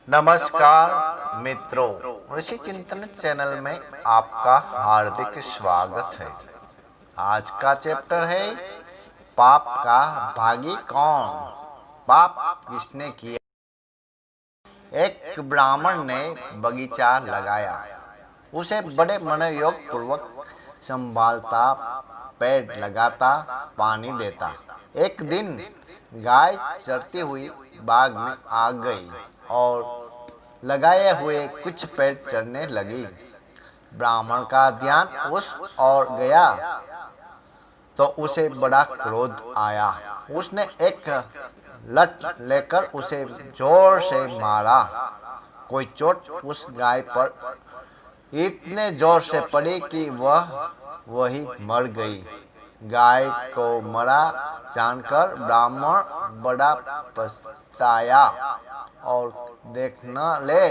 नमस्कार मित्रों, ऋषि चिंतन चैनल में आपका हार्दिक स्वागत है। आज का चैप्टर है पाप का भागी कौन, पाप किसने किया। एक ब्राह्मण ने बगीचा लगाया, उसे बड़े मनोयोग पूर्वक संभालता, पेड़ लगाता, पानी देता। एक दिन गाय चरती हुई बाग में आ गई और लगाए हुए कुछ पेड़ चरने लगी। ब्राह्मण का ध्यान उस ओर गया तो उसे बड़ा क्रोध आया। उसने एक लठ लेकर उसे जोर से मारा। कोई चोट उस गाय पर इतने जोर से पड़ी कि वह वही मर गई। गाय को मरा जानकर ब्राह्मण बड़ा पछताया और देखना ले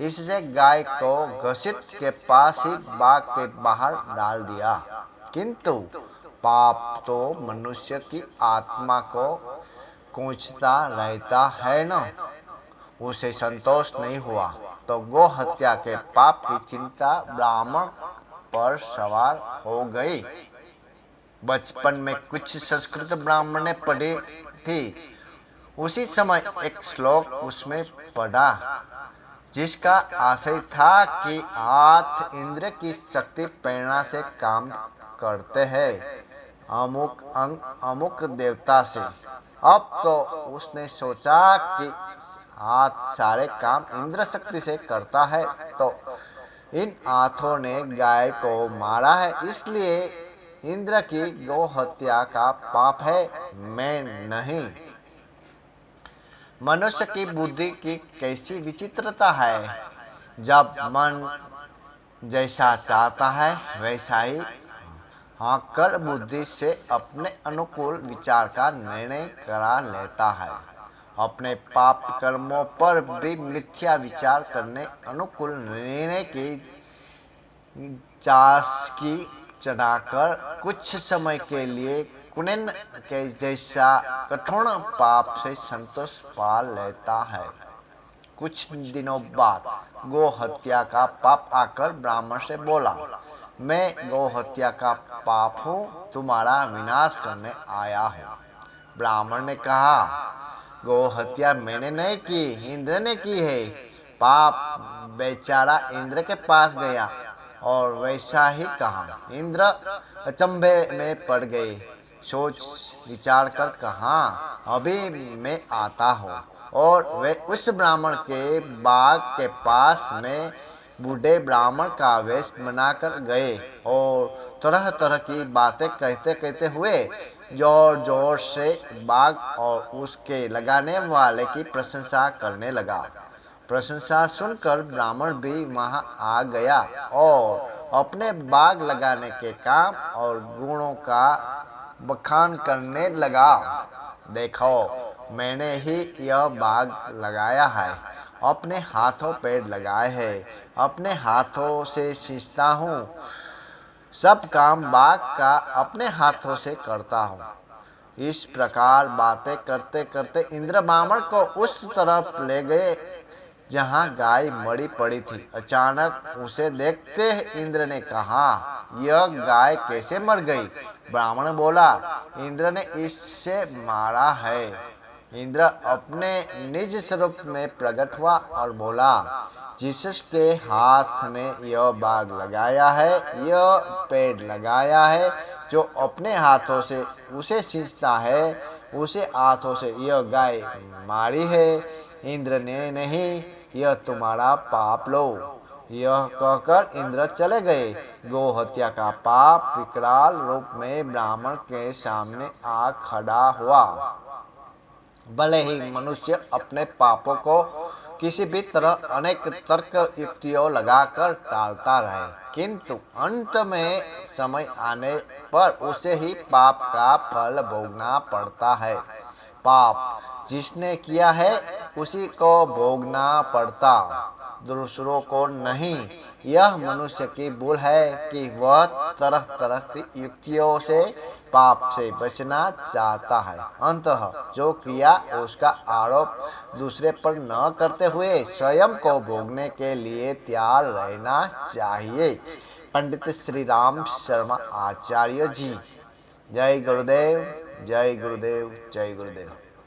इससे गाय को घसीट के पास ही बाग के बाहर डाल दिया। किंतु पाप तो मनुष्य की आत्मा को कोंचता रहता है न, उसे संतोष नहीं हुआ तो गो हत्या के पाप की चिंता ब्राह्मण पर सवार हो गई। बचपन में कुछ संस्कृत ब्राह्मण ने पढ़ी थी। उसी समय एक श्लोक उसमें पढ़ा जिसका आशय था कि हाथ इंद्र की शक्ति प्रेरणा से काम करते हैं, अमुक अंग अमुक देवता से। अब तो उसने सोचा कि हाथ सारे काम इंद्र शक्ति से करता है, तो इन हाथों ने गाय को मारा है, इसलिए इंद्र की गौ हत्या का पाप है, मैं नहीं। मनुष्य की बुद्धि की कैसी विचित्रता है। जब मन जैसा चाहता है वैसा ही हाँकर बुद्धि से अपने अनुकूल विचार का निर्णय करा लेता है। अपने पाप कर्मों पर भी मिथ्या विचार करने अनुकूल निर्णय की चाशकी चढ़ाकर कुछ समय के लिए कुनेन के जैसा कठोर पाप से संतोष पा लेता है। कुछ दिनों बाद गो हत्या का पाप आकर ब्राह्मण से बोला, मैं गो हत्या का पाप हूँ, तुम्हारा विनाश करने आया हूँ। ब्राह्मण ने कहा, गो हत्या मैंने नहीं की, इंद्र ने की है। पाप बेचारा इंद्र के पास गया और वैसा ही कहा। इंद्र अचंभे में पड़ गए। सोच विचार कर कहा, अभी मैं आता हूँ। और वे उस ब्राह्मण के बाग के पास में बूढ़े ब्राह्मण का वेश बनाकर गए और तरह तरह की बातें कहते कहते हुए जोर जोर से बाग और उसके लगाने वाले की प्रशंसा करने लगा। प्रशंसा सुनकर ब्राह्मण भी वहां आ गया और अपने बाग लगाने के काम और गुणों का बखान करने लगा। देखो, मैंने ही यह बाग लगाया है, अपने हाथों पेड़ लगाए हैं, अपने हाथों से सींचता हूँ, सब काम बाग का अपने हाथों से करता हूँ। इस प्रकार बातें करते करते इंद्र ब्राह्मण को उस तरफ ले गए जहाँ गाय मरी पड़ी थी। अचानक उसे देखते इंद्र ने कहा, यह गाय कैसे मर गई? ब्राह्मण बोला, इंद्र ने इससे मारा है। इंद्र अपने निज स्वरूप में प्रकट हुआ और बोला, जिसके हाथ ने यह बाग लगाया है, यह पेड़ लगाया है, जो अपने हाथों से उसे सींचता है, उसे हाथों से यह गाय मारी है, इंद्र ने नहीं, यह तुम्हारा पाप लो। यह कहकर इंद्र चले गए। गो हत्या का पाप विकराल रूप में ब्राह्मण के सामने आ खड़ा हुआ। भले ही मनुष्य अपने पापों को किसी भी तरह अनेक तर्क युक्तियों लगाकर टालता रहे, किंतु अंत में समय आने पर उसे ही पाप का फल भोगना पड़ता है। पाप जिसने किया है उसी को भोगना पड़ता, दूसरों को नहीं। यह मनुष्य की भूल है कि वह तरह तरह की युक्तियों से पाप से बचना चाहता है। अंततः जो क्रिया उसका आरोप दूसरे पर न करते हुए स्वयं को भोगने के लिए तैयार रहना चाहिए। पंडित श्री राम शर्मा आचार्य जी। जय गुरुदेव, जय गुरुदेव, जय गुरुदेव।